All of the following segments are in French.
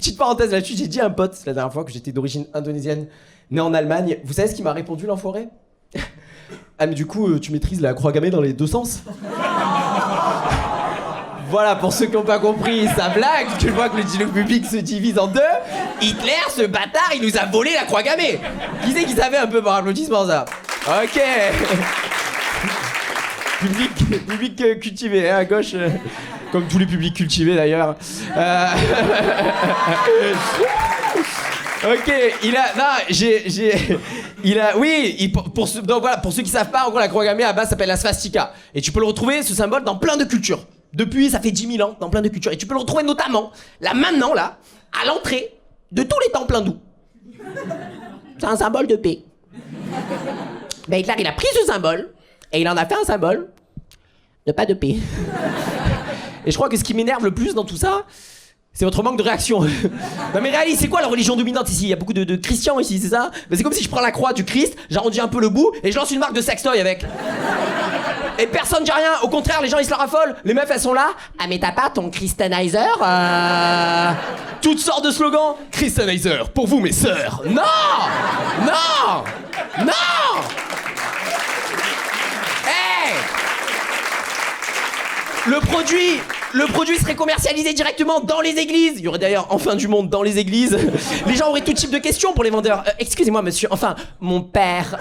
Petite parenthèse là-dessus, j'ai dit à un pote la dernière fois que j'étais d'origine indonésienne, né en Allemagne. Vous savez ce qu'il m'a répondu, l'enfoiré? Ah mais du coup, tu maîtrises la croix gammée dans les deux sens? Voilà, pour ceux qui n'ont pas compris sa blague, tu vois que le dialogue public se divise en deux. Hitler, ce bâtard, il nous a volé la croix gammée. Qui c'est qui savait un peu par applaudissement ça? Ok. Public cultivé, hein, à gauche, comme tous les publics cultivés d'ailleurs. Ok, donc voilà, pour ceux qui savent pas, en gros la croix gammée à base s'appelle la swastika. Et tu peux le retrouver, ce symbole, dans plein de cultures. Depuis, ça fait 10 000 ans, dans plein de cultures. Et tu peux le retrouver notamment, là maintenant, là, à l'entrée de tous les temples hindous. C'est un symbole de paix. Ben Hitler, il a pris ce symbole, et il en a fait un symbole de pas de paix. Et je crois que ce qui m'énerve le plus dans tout ça, c'est votre manque de réaction. Non mais réalise, c'est quoi la religion dominante ici? Il y a beaucoup de chrétiens ici, c'est ça? Ben c'est comme si je prends la croix du Christ, j'arrondis un peu le bout, et je lance une marque de sextoy avec. Et personne dit rien, au contraire, les gens ils se la raffolent. Les meufs elles sont là. Ah mais t'as pas ton Christianizer Toutes sortes de slogans. Christianizer, pour vous mes sœurs. Non. Hey. Le produit serait commercialisé directement dans les églises. Il y aurait d'ailleurs en fin du monde dans les églises. Les gens auraient tout type de questions pour les vendeurs. Excusez-moi monsieur, enfin, mon père,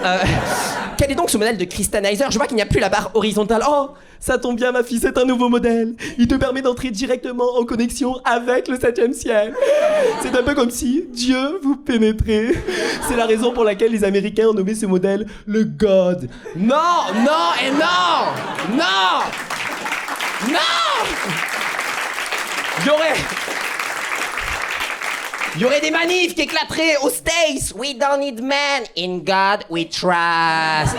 quel est donc ce modèle de Christianizer? Je vois qu'il n'y a plus la barre horizontale. Oh, ça tombe bien ma fille, c'est un nouveau modèle. Il te permet d'entrer directement en connexion avec le 7e ciel. C'est un peu comme si Dieu vous pénétrait. C'est la raison pour laquelle les Américains ont nommé ce modèle le God. Non. Il y aurait des manifs qui éclateraient aux States. We don't need men, in God we trust.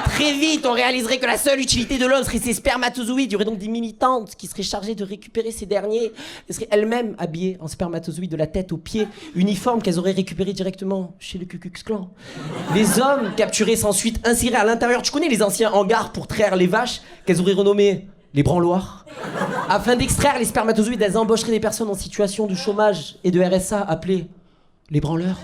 Très vite, on réaliserait que la seule utilité de l'homme serait ses spermatozoïdes. Il y aurait donc des militantes qui seraient chargées de récupérer ces derniers. Elles seraient elles-mêmes habillées en spermatozoïdes de la tête aux pieds, uniformes qu'elles auraient récupérés directement chez le Ku Klux Klan. Les hommes capturés sans suite insérés à l'intérieur. Tu connais les anciens hangars pour traire les vaches qu'elles auraient renommés les branloirs. Afin d'extraire les spermatozoïdes, elles embaucheraient des personnes en situation de chômage et de RSA appelées les branleurs.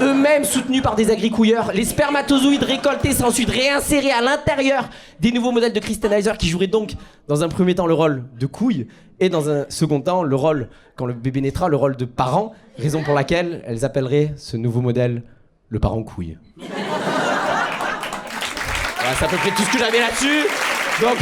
Eux-mêmes soutenus par des agricouilleurs, les spermatozoïdes récoltés seraient ensuite réinsérés à l'intérieur des nouveaux modèles de Christianizer qui joueraient donc dans un premier temps le rôle de couille et dans un second temps le rôle, quand le bébé naîtra, le rôle de parent, raison pour laquelle elles appelleraient ce nouveau modèle le parent couille. Voilà, c'est à peu près tout ce que j'avais là-dessus. Donc...